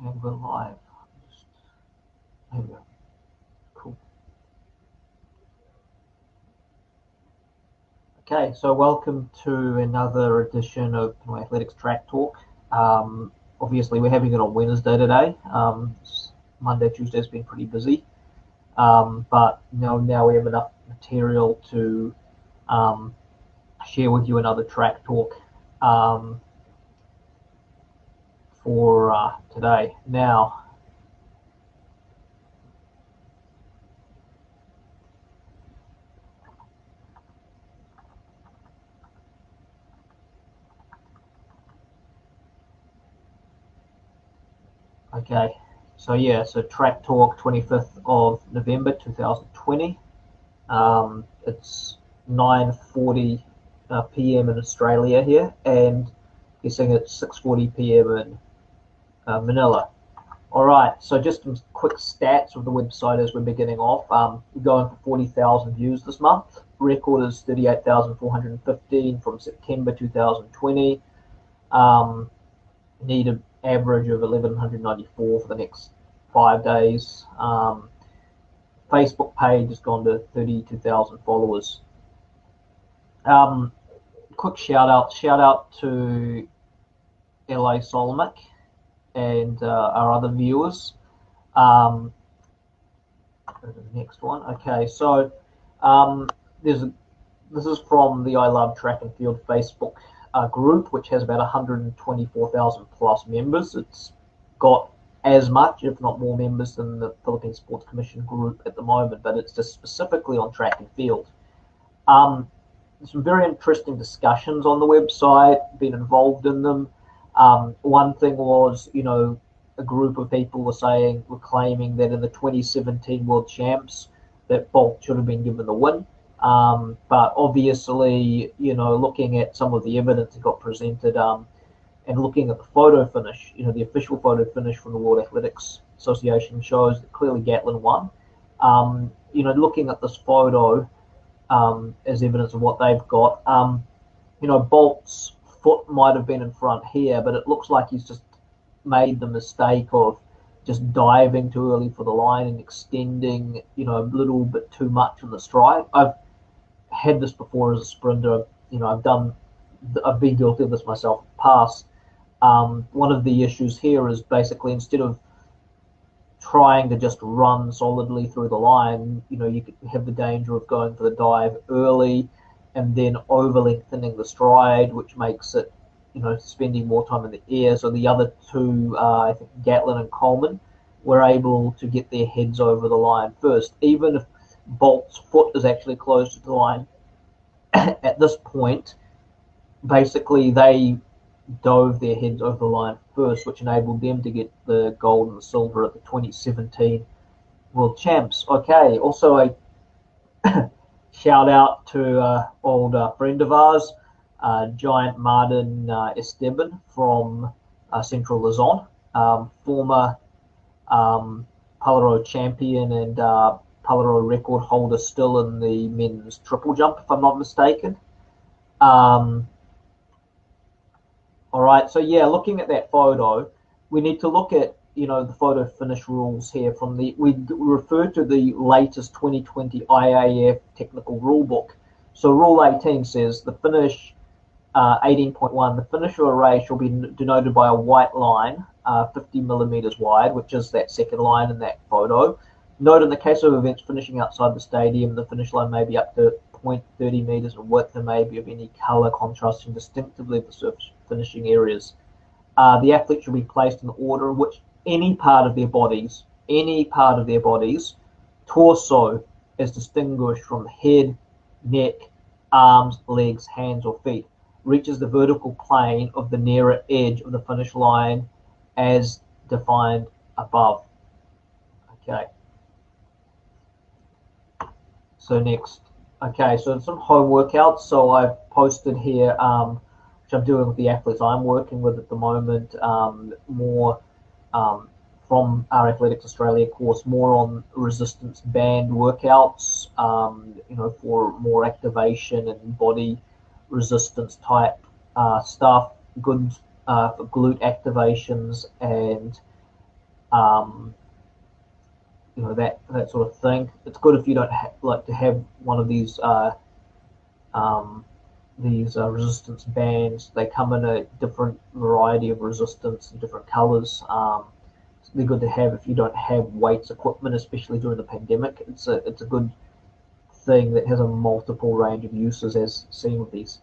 And we're live. There we go. Cool. Okay, so welcome to another edition of Pinoyathletics Track Talk. Obviously, we're having it on Wednesday today. Monday, Tuesday's been pretty busy, but now we have enough material to share with you another track talk for today. Now, okay, so track talk 25th of November 2020. It's 9:40 p.m. in Australia here, and guessing it's 6:40 p.m. in Manila. All right, so just some quick stats of the website as we're beginning off. We're going for 40,000 views this month. Record is 38,415 from September 2020. Need an average of 1,194 for the next 5 days. Facebook page has gone to 32,000 followers. Quick shout out to LA Solomik and our other viewers. Go to the next one. Okay, so this is from the I Love Track and Field Facebook group, which has about 124,000 plus members. It's got as much, if not more, members than the Philippine Sports Commission group at the moment, but it's just specifically on track and field. There's some very interesting discussions on the website, been involved in them. One thing was, a group of people were claiming that in the 2017 World Champs, that Bolt should have been given the win. But obviously, looking at some of the evidence that got presented, and looking at the photo finish, the official photo finish from the World Athletics Association shows that clearly Gatlin won. Looking at this photo as evidence of what they've got, Bolt's foot might have been in front here, but it looks like he's just made the mistake of just diving too early for the line and extending, a little bit too much in the stride. I've had this before as a sprinter. I've been guilty of this myself in the past. One of the issues here is basically instead of trying to just run solidly through the line, you could have the danger of going for the dive early and then over lengthening the stride, which makes it, spending more time in the air. So the other two, I think Gatlin and Coleman, were able to get their heads over the line first. Even if Bolt's foot is actually close to the line at this point, basically they dove their heads over the line first, which enabled them to get the gold and the silver at the 2017 World Champs. Okay, also a shout out to an old friend of ours, Giant Martin Esteban from Central Luzon, former Palaro champion and Palaro record holder still in the men's triple jump, if I'm not mistaken. All right, so looking at that photo, we need to look at, the photo finish rules here from we refer to the latest 2020 IAAF technical rule book. So Rule 18 says the finish, 18.1, the finish of a race shall be denoted by a white line, 50 millimeters wide, which is that second line in that photo. Note in the case of events finishing outside the stadium, the finish line may be up to 0.30 meters in width and may be of any color contrasting distinctively the surface finishing areas. The athlete should be placed in the order in which any part of their bodies, torso is distinguished from the head, neck, arms, legs, hands, or feet, reaches the vertical plane of the nearer edge of the finish line as defined above. Okay. So next. Okay, so some home workouts. So I've posted here, which I'm doing with the athletes I'm working with at the moment, more from our Athletics Australia course, more on resistance band workouts, for more activation and body resistance type stuff, good for glute activations and you know, that sort of thing. It's good if you don't like to have one of these resistance bands. They come in a different variety of resistance and different colors. They're good to have if you don't have weights equipment, especially during the pandemic. It's a good thing that has a multiple range of uses, as seen with these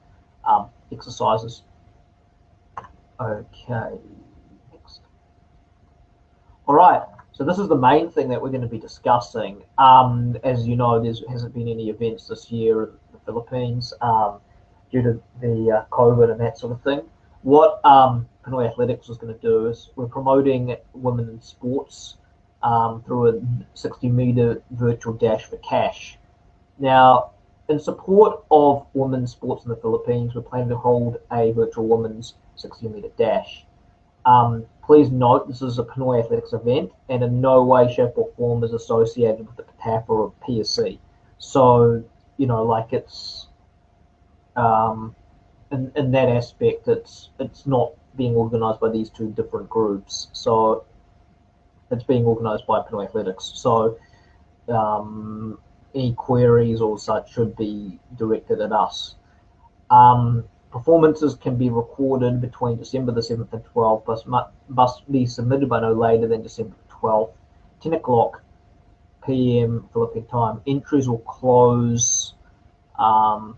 exercises. Okay, next. All right, so this is the main thing that we're going to be discussing. As you know, there hasn't been any events this year in the Philippines due to the COVID and that sort of thing. What Pinoyathletics is going to do is we're promoting women in sports through a 60-meter virtual dash for cash. Now, in support of women's sports in the Philippines, we're planning to hold a virtual women's 60-meter dash. Please note this is a Pinoyathletics event and in no way, shape or form is associated with the PTAF or PSC. So, you know, like it's, in that aspect, it's not being organised by these two different groups. So it's being organised by Pinoyathletics. So any queries or such should be directed at us. Performances can be recorded between December the 7th and 12th, but must be submitted by no later than December 12th, 10 o'clock p.m. Philippine time. Entries will close on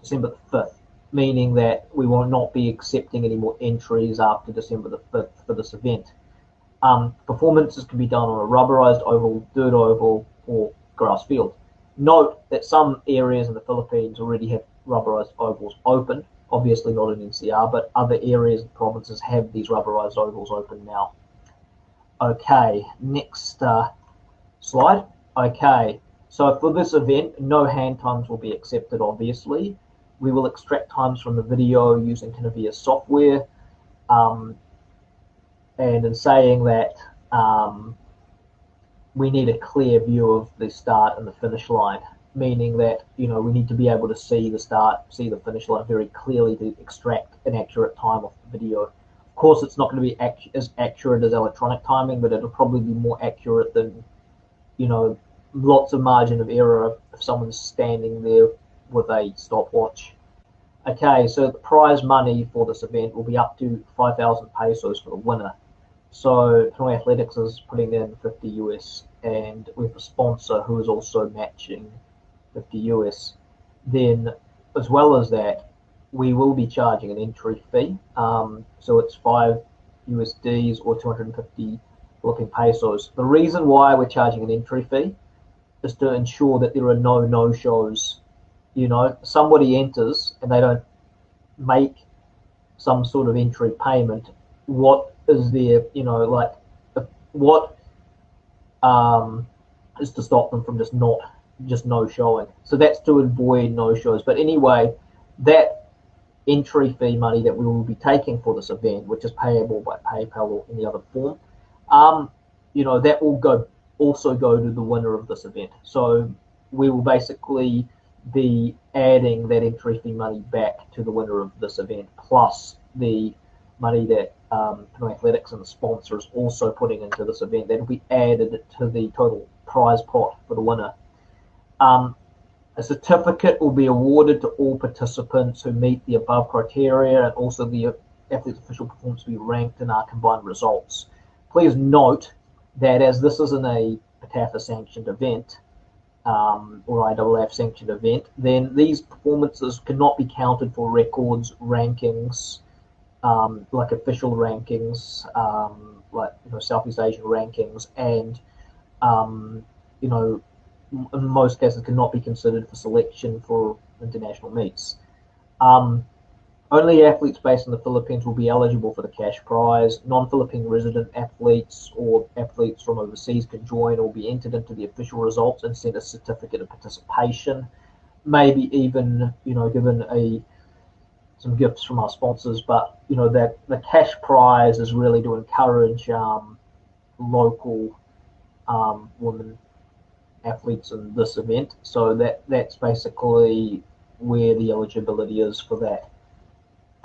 December the 5th, meaning that we will not be accepting any more entries after December the 5th for this event. Performances can be done on a rubberized oval, dirt oval, or grass field. Note that some areas in the Philippines already have rubberized ovals open, obviously not in NCR, but other areas and provinces have these rubberized ovals open now. Okay, next slide. Okay, so for this event, no hand times will be accepted, obviously. We will extract times from the video using Kinevia software. And in saying that, we need a clear view of the start and the finish line, meaning that, you know, we need to be able to see the start, see the finish line very clearly to extract an accurate time off the video. Of course, it's not going to be as accurate as electronic timing, but it'll probably be more accurate than, you know, lots of margin of error if someone's standing there with a stopwatch. Okay, so the prize money for this event will be up to 5,000 pesos for the winner. So Pinoyathletics is putting in 50 US, and we have a sponsor who is also matching 50 US. Then, as well as that, we will be charging an entry fee. So it's 5 USDs or 250 Philippine pesos. The reason why we're charging an entry fee is to ensure that there are no-shows. You know, somebody enters and they don't make some sort of entry payment. What is there, you know, like, what is to stop them from just no showing? So that's to avoid no shows. But anyway, that entry fee money that we will be taking for this event, which is payable by PayPal or any other form, you know, that will also go to the winner of this event. So we will basically be adding that entry fee money back to the winner of this event, plus the money that Pinoyathletics and the sponsor is also putting into this event. That will be added to the total prize pot for the winner. A certificate will be awarded to all participants who meet the above criteria, and also the athlete's official performance will be ranked in our combined results. Please note that as this isn't a PTAFA sanctioned event, or IAAF sanctioned event, then these performances cannot be counted for records, rankings, like official rankings, like, you know, Southeast Asian rankings, and you know, in most cases cannot be considered for selection for international meets. Only athletes based in the Philippines will be eligible for the cash prize. Non-Philippine resident athletes or athletes from overseas can join or be entered into the official results and send a certificate of participation. Maybe even, you know, given some gifts from our sponsors, but, you know, that the cash prize is really to encourage local women athletes in this event. So that's basically where the eligibility is for that.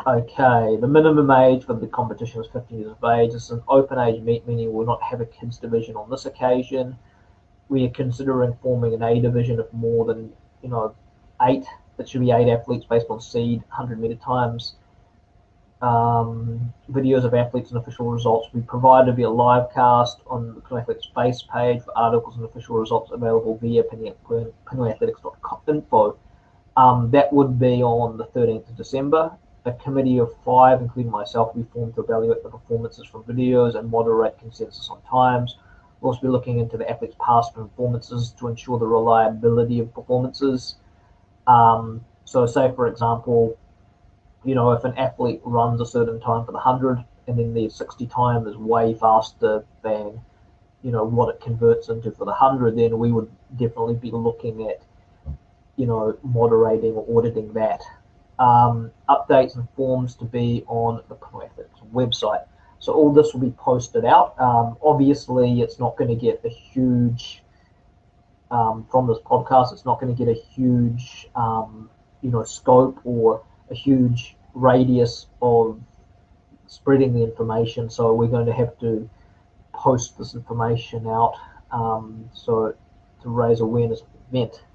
Okay, the minimum age for the competition is 15 years of age. It's an open age meet, meaning we'll not have a kids division on this occasion. We are considering forming an A division of more than 8. It should be 8 athletes based on seed, 100-meter times. Videos of athletes and official results will be provided via live cast on the Pinoyathletics base page. For articles and official results available via Pinoyathletics.info. That would be on the 13th of December. A committee of 5, including myself, will be formed to evaluate the performances from videos and moderate consensus on times. We'll also be looking into the athletes' past performances to ensure the reliability of performances. So say, for example, if an athlete runs a certain time for the 100 and then their 60 time is way faster than, what it converts into for the 100, then we would definitely be looking at, moderating or auditing that. Updates and forms to be on the Pinoyathletics website. So all this will be posted out. Obviously, it's not going to get a huge, from this podcast, it's not going to get a huge, scope or a huge radius of spreading the information. So we're going to have to post this information out so to raise awareness of the event.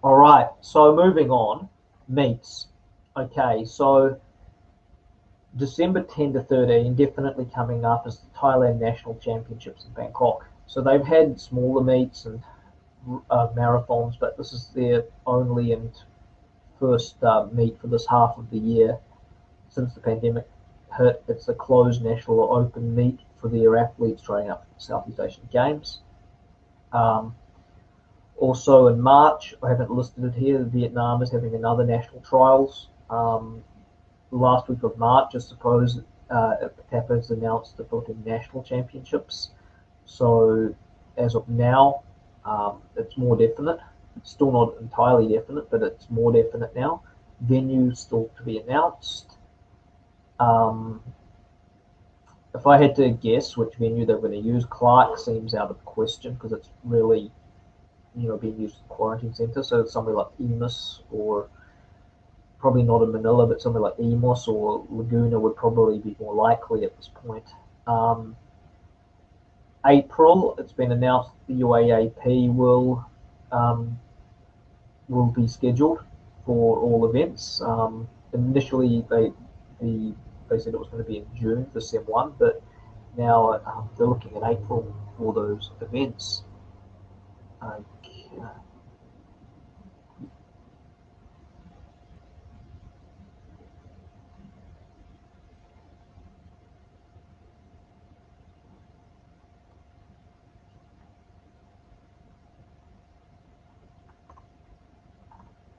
All right, so moving on, meets. Okay, so December 10 to 13, definitely coming up, is the Thailand National Championships in Bangkok. So they've had smaller meets and marathons, but this is their only and first meet for this half of the year since the pandemic hit. It's a closed national or open meet for their athletes training up for the Southeast Asian Games. Also in March, I haven't listed it here, Vietnam is having another national trials. Last week of March, I suppose, PAPA has announced the Philippine National Championships. So as of now, it's more definite. It's still not entirely definite, but it's more definite now. Venue still to be announced. If I had to guess which venue they're going to use, Clark seems out of the question because it's really being used as a quarantine centre. So somewhere like EMOS, or probably not in Manila, but somewhere like EMOS or Laguna would probably be more likely at this point. April, it's been announced the UAAP will be scheduled for all events. Initially, they said it was going to be in June for Sem 1, but now they're looking at April for those events. Okay.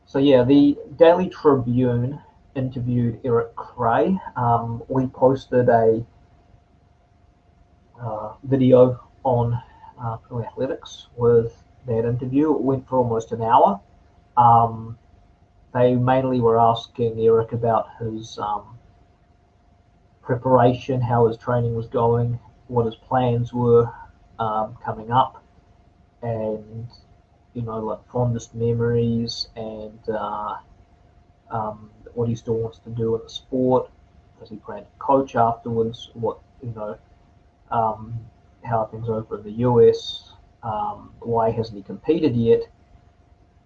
So yeah, the Daily Tribune interviewed Eric Cray. We posted a video on Athletics with that interview. It went for almost an hour. They mainly were asking Eric about his preparation, how his training was going, what his plans were coming up, and like fondest memories, and what he still wants to do in the sport. Does he plan to coach afterwards? What how things over in the US? Why hasn't he competed yet?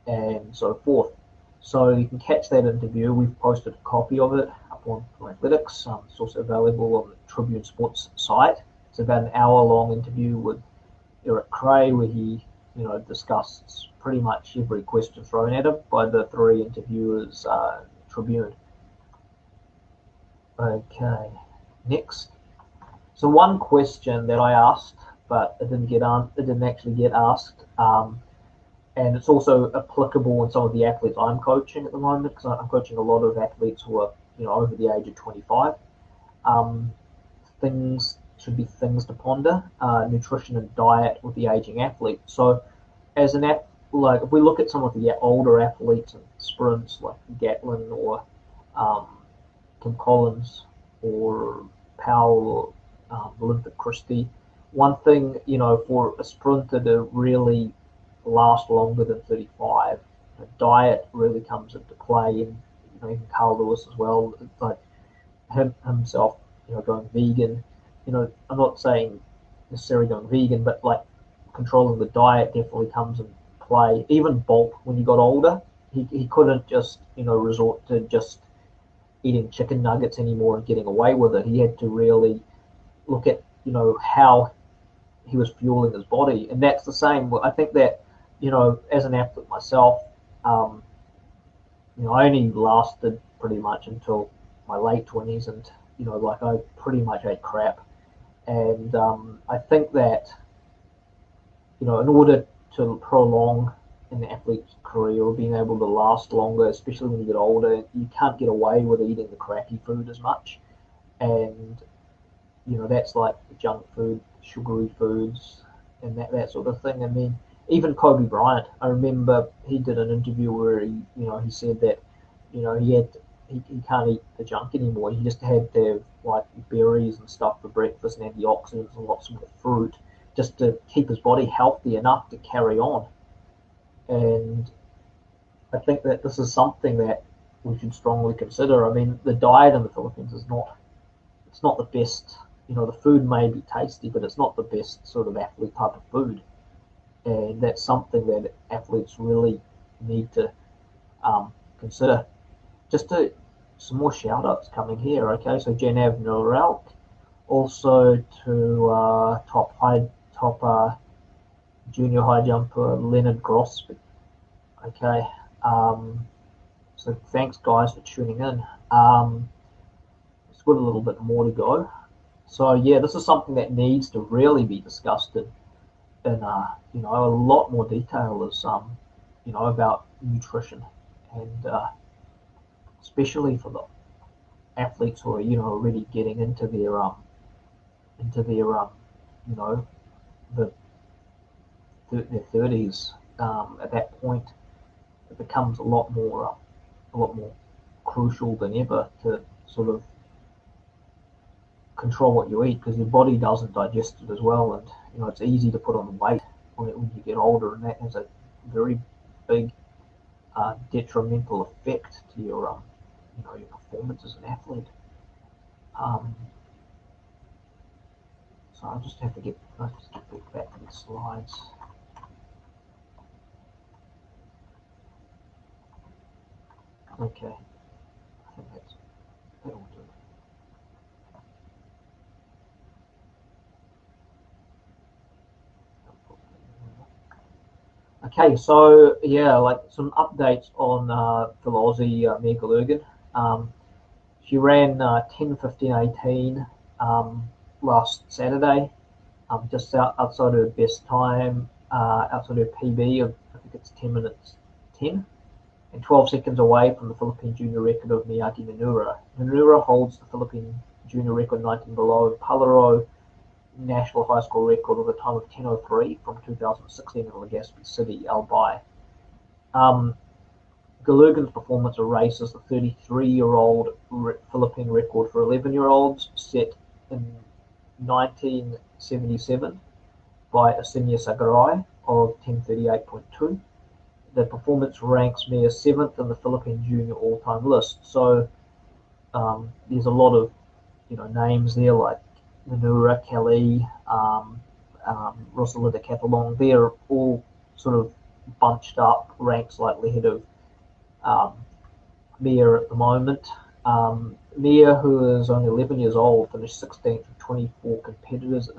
And so forth. So you can catch that interview. We've posted a copy of it up on Athletics. It's also available on the Tribune Sports site. It's about an hour-long interview with Eric Cray, where he, discusses pretty much every question thrown at him by the 3 interviewers Tribune. Okay, next. So one question that I asked, but it didn't actually get asked, and it's also applicable in some of the athletes I'm coaching at the moment, because I'm coaching a lot of athletes who are over the age of 25. Things to ponder: nutrition and diet with the aging athlete. So as if we look at some of the older athletes in sprints like Gatlin or Kim Collins or Powell or Olympic Christie, one thing, for a sprinter to really last longer than 35, diet really comes into play, and even Carl Lewis as well, like himself, going vegan. I'm not saying necessarily going vegan, but like controlling the diet definitely comes into play. Even Bolt, when he got older, he couldn't just resort to just eating chicken nuggets anymore and getting away with it. He had to really look at how he was fueling his body, and that's the same. I think that as an athlete myself, I only lasted pretty much until my late 20s, and like I pretty much ate crap, and I think that in order to prolong an athlete's career or being able to last longer, especially when you get older, you can't get away with eating the crappy food as much, and that's like the junk food, sugary foods, and that sort of thing. I mean, even Kobe Bryant, I remember he did an interview where he said that he can't eat the junk anymore. He just had to have like berries and stuff for breakfast and antioxidants and lots more fruit just to keep his body healthy enough to carry on. And I think that this is something that we should strongly consider. I mean, the diet in the Philippines is not the best. The food may be tasty, but it's not the best sort of athlete type of food. And that's something that athletes really need to consider. Just some more shout outs coming here. Okay, so Janav Norelk, also to top junior high jumper Leonard Grosbeck. Okay, so thanks guys for tuning in. It's got a little bit more to go. So yeah, this is something that needs to really be discussed in a lot more detail, is about nutrition, and especially for the athletes who are already getting into their their 30s. At that point, it becomes a lot more crucial than ever to sort of control what you eat, because your body doesn't digest it as well, and it's easy to put on weight when you get older, and that has a very big detrimental effect to your your performance as an athlete. So I'll just have to get back to the slides. Okay, I think that'll do. Okay, so yeah, like some updates on the Aussie Mia Gallagher. She ran 10:15:18 last Saturday, just outside her best time, outside her PB of, I think it's 10 minutes 10, and 12 seconds away from the Philippine junior record of Miyaki Nanura. Nanura holds the Philippine junior record 19 below, and Palaro national high school record with a time of 10:03 from 2016 in Legazpi City, Aldee. Gallagher's performance erases the 33-year-old Philippine record for 11-year-olds set in 1977 by Asinia Sagaray of 10:38.2. The performance ranks Mia 7th in the Philippine junior all-time list. So there's a lot of names there like Nanura, Kelly, Rosalinda Catalong. They're all sort of bunched up, ranked slightly ahead of Mia at the moment. Mia, who is only 11 years old, finished 16th of 24 competitors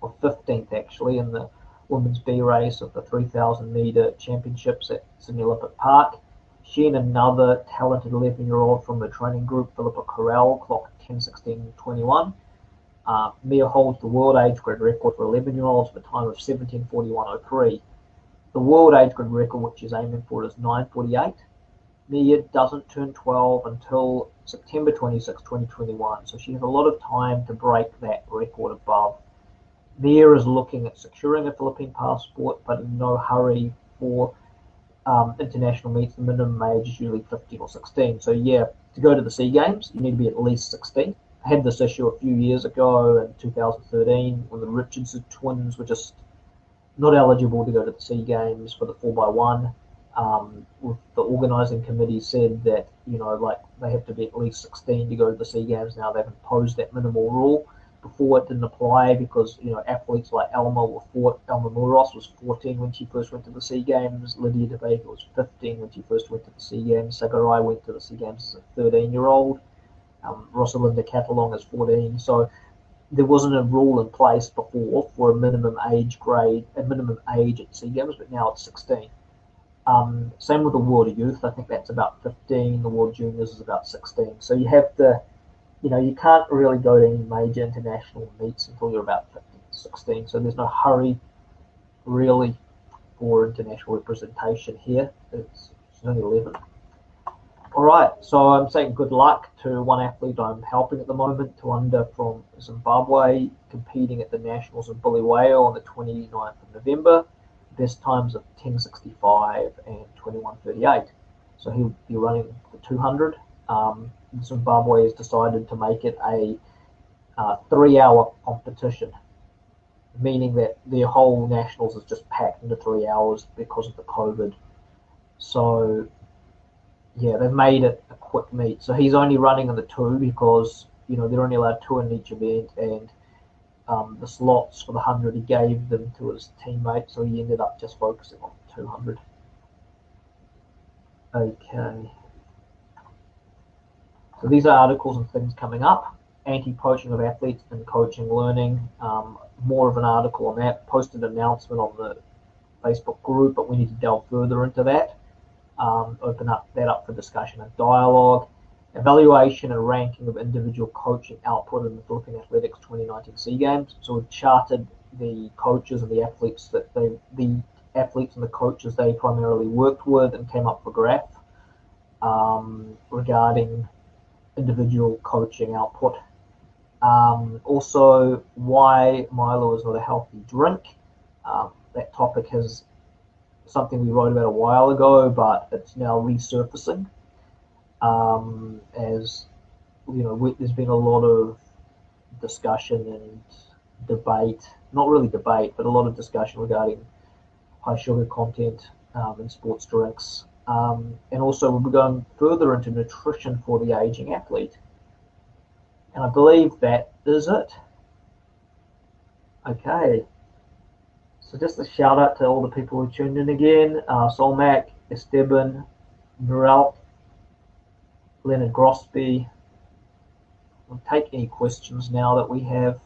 or 15th actually, in the women's B race of the 3,000 metre championships at Sydney Olympic Park. She and another talented 11-year-old from the training group, Philippa Corral, clocked 10:16:21. Mia holds the world age grid record for 11-year-olds with a time of 17:41:03. The world age grid record, which is aiming for, is 9:48. Mia doesn't turn 12 until September 26, 2021, so she has a lot of time to break that record above. Mia is looking at securing a Philippine passport, but in no hurry for international meets. The minimum age is usually 15 or 16. So yeah, to go to the SEA Games, you need to be at least 16. I had this issue a few years ago in 2013 when the Richardson twins were just not eligible to go to the SEA Games for the 4x1. with the organising committee said that, you know, like they have to be at least 16 to go to the SEA Games. Now they've imposed that minimal rule. Before it didn't apply because, you know, athletes like Alma Muros was 14 when she first went to the SEA Games. Lydia DeBaker was 15 when she first went to the SEA Games. Sakurai went to the SEA Games as a 13-year-old. Rosalinda Catalong is 14. So there wasn't a rule in place before for a minimum age at SEA Games, but now it's 16. Same with the World of Youth. I think that's about 15. The World Juniors is about 16. So you have to, you know, you can't really go to any major international meets until you're about 15, 16. So there's no hurry, really, for international representation here. It's only 11. All right, so I'm saying good luck to one athlete I'm helping at the moment, Tuanda from Zimbabwe, competing at the Nationals in Bulawayo on the 29th of November. Best times of 10:65 and 21:38. So he'll be running the 200. Zimbabwe has decided to make it a 3-hour competition, meaning that their whole nationals is just packed into 3 hours because of the COVID. So yeah, they've made it a quick meet. So he's only running in the 2 because, you know, they're only allowed 2 in each event, and the slots for the 100 he gave them to his teammate, so he ended up just focusing on the 200. Okay. So these are articles and things coming up. Anti-poaching of athletes and coaching learning. More of an article on that. Posted an announcement on the Facebook group, but we need to delve further into that. Open that up for discussion and dialogue. Evaluation and ranking of individual coaching output in the Philippine Athletics 2019 SEA Games. So we've charted the coaches and the athletes the athletes and the coaches they primarily worked with, and came up with a graph regarding individual coaching output. Also, why Milo is not a healthy drink. That topic has something we wrote about a while ago, but it's now resurfacing. As you know, there's been a lot of discussion and debate, not really debate, but a lot of discussion regarding high sugar content in sports drinks. And also we'll be going further into nutrition for the aging athlete. And I believe that is it. Okay. So just a shout out to all the people who tuned in again. Solmac, Esteban, Muralt, Leonard Grosby. We'll take any questions now that we have.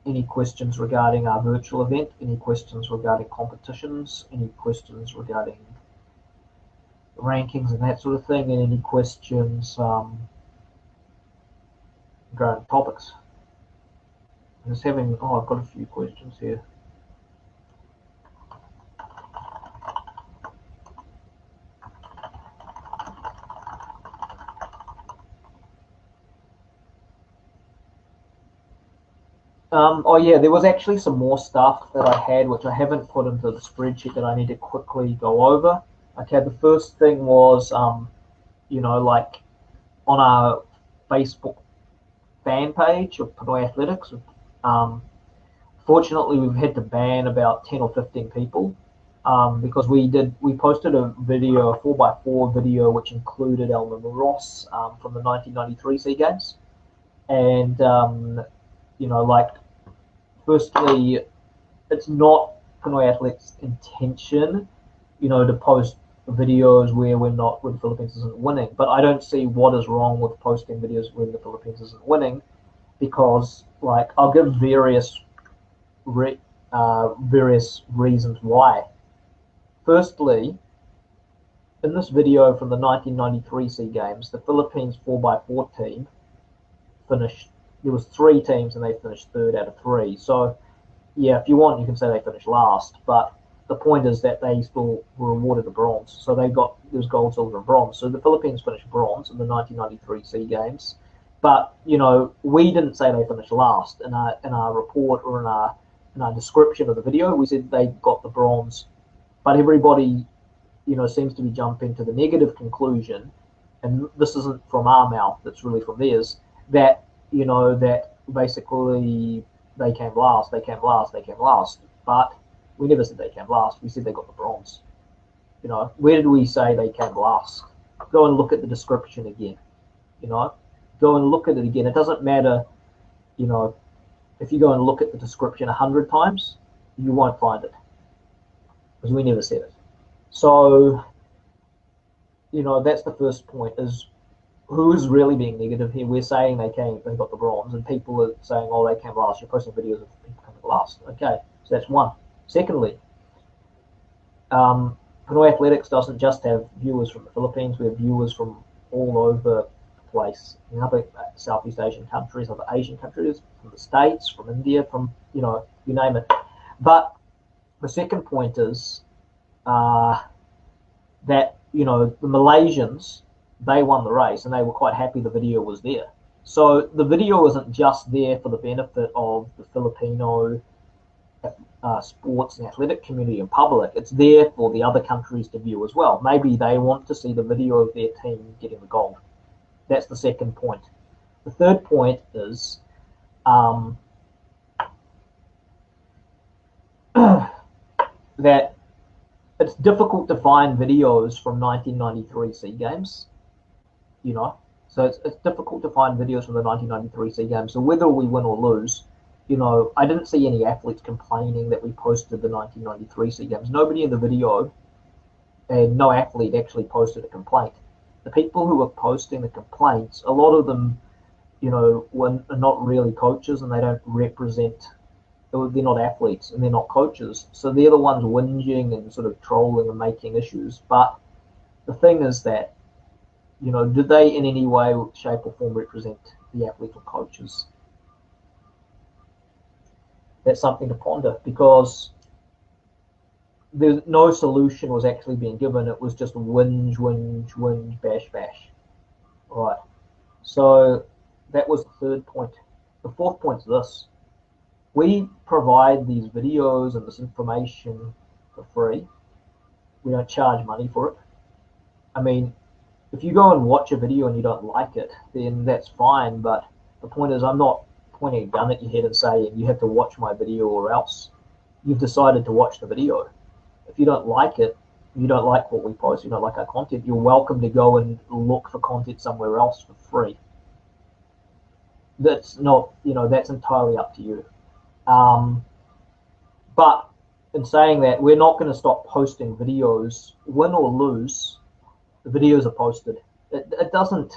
Any questions regarding our virtual event, any questions regarding competitions, any questions regarding rankings and that sort of thing, and any questions regarding topics. I'm just having, I've got a few questions here. Oh yeah, there was actually some more stuff that I had which I haven't put into the spreadsheet that I need to quickly go over. Okay, the first thing was, you know, like on our Facebook fan page of Pinoyathletics, fortunately we've had to ban about 10 or 15 people because we posted a video, a 4x4 video, which included Alma Muros from the 1993 SEA Games, and you know, like, firstly, it's not Pinoyathletics' intention, you know, to post videos where the Philippines isn't winning. But I don't see what is wrong with posting videos when the Philippines isn't winning, because, like, I'll give various reasons why. Firstly, in this video from the 1993 SEA Games, the Philippines 4x4 team finished. There was 3 teams and they finished 3rd out of 3. So, yeah, if you want, you can say they finished last. But the point is that they still were awarded a bronze. So there was gold, silver, and bronze. So the Philippines finished bronze in the 1993 SEA Games. But, you know, we didn't say they finished last in our report or in our description of the video. We said they got the bronze. But everybody, you know, seems to be jumping to the negative conclusion, and this isn't from our mouth, it's really from theirs, that, you know, that basically they came last. But We never said they came last. We said they got the bronze. You know, where did we say they came last? Go and look at the description again. You know, go and look at it again. It doesn't matter, you know, if you go and look at the description 100 times, you won't find it because we never said it. So, you know, that's the first point, is who is really being negative here. We're saying they got the bronze, and people are saying, oh, they came last. You're posting videos of people coming last. Okay, so that's one. Secondly, Pinoyathletics doesn't just have viewers from the Philippines. We have viewers from all over the place, in other Southeast Asian countries, other Asian countries, from the States, from India, from, you know, you name it. But the second point is that, you know, the Malaysians, they won the race and they were quite happy the video was there. So the video isn't just there for the benefit of the Filipino sports and athletic community and public. It's there for the other countries to view as well. Maybe they want to see the video of their team getting the gold. That's the second point. The third point is that it's difficult to find videos from 1993 SEA Games, you know. So it's difficult to find videos from the 1993 SEA Games. So whether we win or lose, you know, I didn't see any athletes complaining that we posted the 1993 SEA Games. Nobody in the video and no athlete actually posted a complaint. The people who were posting the complaints, a lot of them, you know, are not really coaches and they don't represent, they're not athletes and they're not coaches. So they're the ones whinging and sort of trolling and making issues. But the thing is that, you know, did they in any way, shape or form represent the athletes or coaches? That's something to ponder, because there's no solution was actually being given. It was just whinge, whinge, whinge, bash, bash. Right. So that was the third point. The fourth point is this. We provide these videos and this information for free. We don't charge money for it. I mean, if you go and watch a video and you don't like it, then that's fine. But the point is, I'm not pointing a gun at your head and saying you have to watch my video or else. You've decided to watch the video. If you don't like it, you don't like what we post, you don't like our content, you're welcome to go and look for content somewhere else for free. That's not, you know, that's entirely up to you. But in saying that, we're not going to stop posting videos. Win or lose, the videos are posted. It doesn't,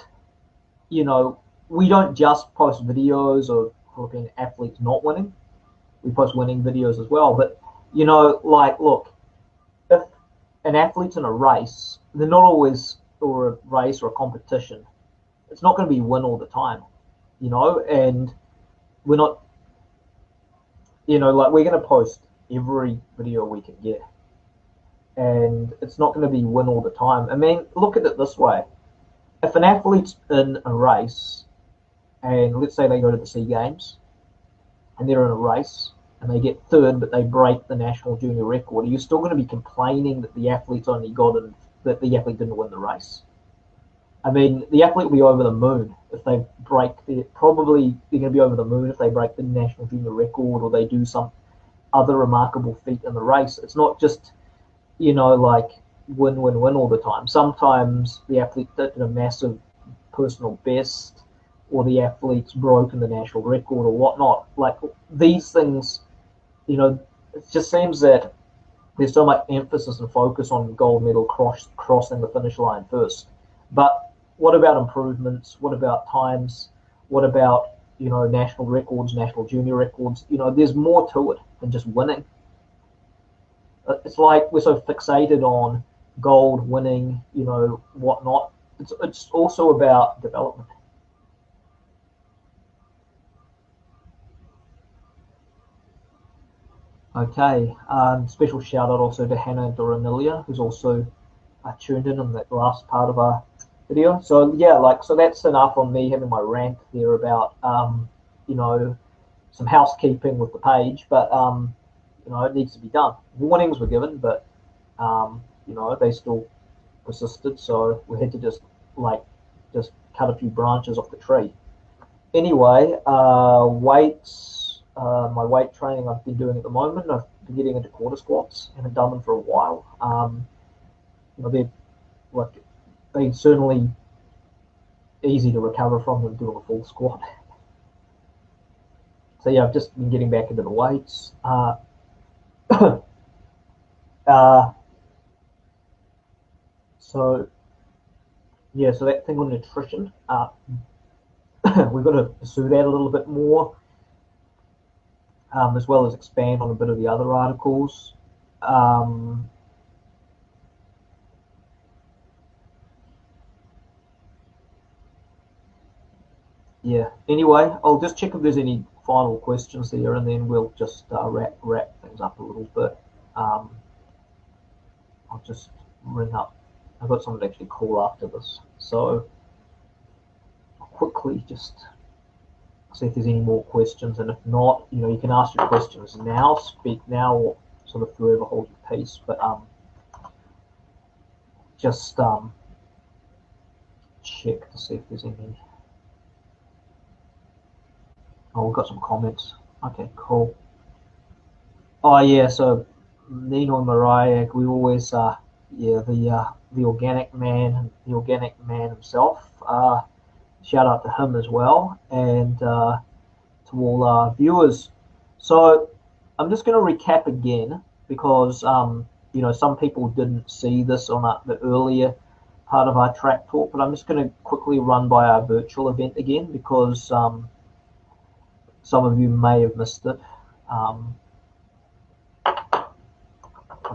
you know, we don't just post videos of Philippine athletes not winning. We post winning videos as well. But, you know, like, look, if an athlete's in a race, they're not always, or a race or a competition, it's not going to be win all the time, you know, and we're not, you know, like, we're going to post every video we can get, and it's not going to be win all the time. I mean, look at it this way. If an athlete's in a race, and let's say they go to the SEA Games, and they're in a race, and they get third, but they break the national junior record, are you still going to be complaining that the athlete's only got in, that the athlete didn't win the race? I mean, the athlete will be over the moon if they break the, probably they're going to be over the moon if they break the national junior record or they do some other remarkable feat in the race. It's not just, you know, like win, win, win all the time. Sometimes the athlete did a massive personal best, or the athlete's broken the national record or whatnot. Like, these things, you know, it just seems that there's so much emphasis and focus on gold medal crossing the finish line first. But what about improvements? What about times? What about, you know, national records, national junior records? You know, there's more to it than just winning. It's like we're so fixated on gold, winning, you know, whatnot. It's also about development. Okay, special shout out also to Hannah Doramilia, who's also tuned in that last part of our video. So yeah, like, so that's enough on me having my rant there about, you know, some housekeeping with the page, but, you know, it needs to be done. Warnings were given, but, you know, they still persisted, so we had to just cut a few branches off the tree. Anyway, weights, my weight training I've been doing at the moment. I've been getting into quarter squats. Haven't done them for a while. They're certainly easy to recover from than doing a full squat. So yeah, I've just been getting back into the weights. So yeah, so that thing on nutrition, we've got to pursue that a little bit more, as well as expand on a bit of the other articles. Yeah. Anyway, I'll just check if there's any final questions there, and then we'll just wrap things up a little bit. I'll just ring up. I've got someone to actually call after this, so I'll quickly just see if there's any more questions, and if not, you can ask your questions now, speak now, or sort of forever hold your peace. But just check to see if there's any. Oh, we've got some comments. Okay, cool. Oh yeah, so Nino and Mariah, we always the organic man himself. Shout out to him as well, and to all our viewers. So I'm just going to recap again because some people didn't see this on the earlier part of our track talk, but I'm just going to quickly run by our virtual event again because some of you may have missed it. I'll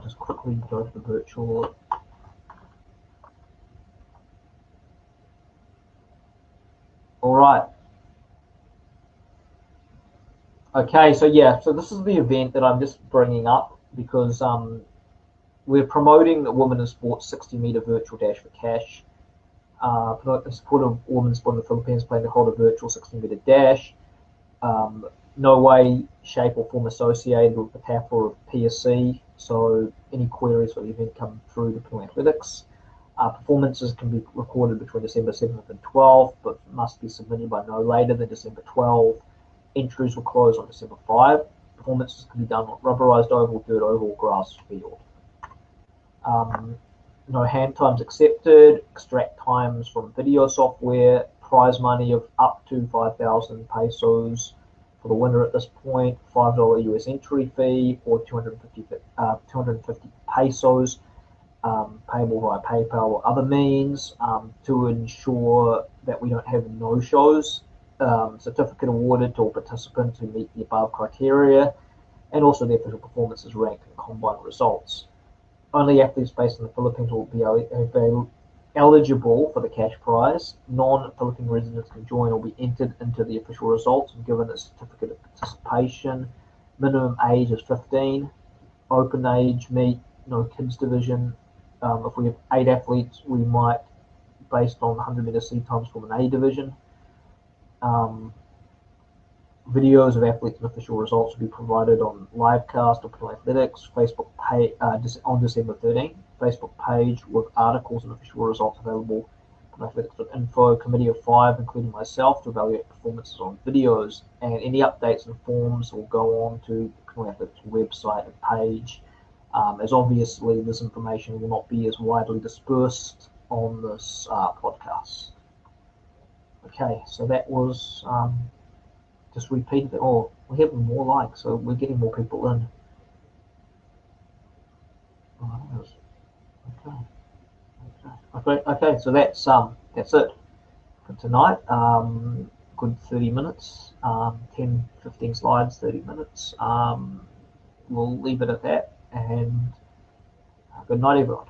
just quickly go to the virtual. All right. Okay, so yeah, so this is the event that I'm just bringing up because we're promoting the Women in Sports 60-meter virtual dash for cash. For the support of women's sport in the Philippines, plan to hold a virtual 60-meter dash. No way, shape, or form associated with the TAFL of PSC. So any queries for the event come through to Pinoyathletics. Performances can be recorded between December 7th and 12th, but must be submitted by no later than December 12th. Entries will close on December 5. Performances can be done on rubberized oval, dirt oval, grass field. No hand times accepted. Extract times from video software. Prize money of up to 5,000 pesos for the winner at this point. $5 US entry fee or 250 pesos payable via PayPal or other means to ensure that we don't have no-shows. Certificate awarded to all participants who meet the above criteria, and also the official performances ranked and combined results. Only athletes based in the Philippines will be eligible for the cash prize. Non-Philippine residents can join or be entered into the official results and given a certificate of participation. Minimum age is 15. Open age meet, no kids division. If we have 8 athletes, we might, based on 100-meter seed times, form an A division. Videos of athletes and official results will be provided on livecast or Pinoyathletics Facebook page on December 13th. Facebook page with articles and official results available. Pinoyathletics.info. Committee of 5, including myself, to evaluate performances on videos, and any updates and forms will go on to the Pinoyathletics website and page. As obviously this information will not be as widely dispersed on this podcast. Okay, so that was just repeated it. Oh, we're having more likes, so we're getting more people in. Okay. So that's it for tonight. Good 30 minutes. 10, 15 slides, 30 minutes. We'll leave it at that, and good night, everyone.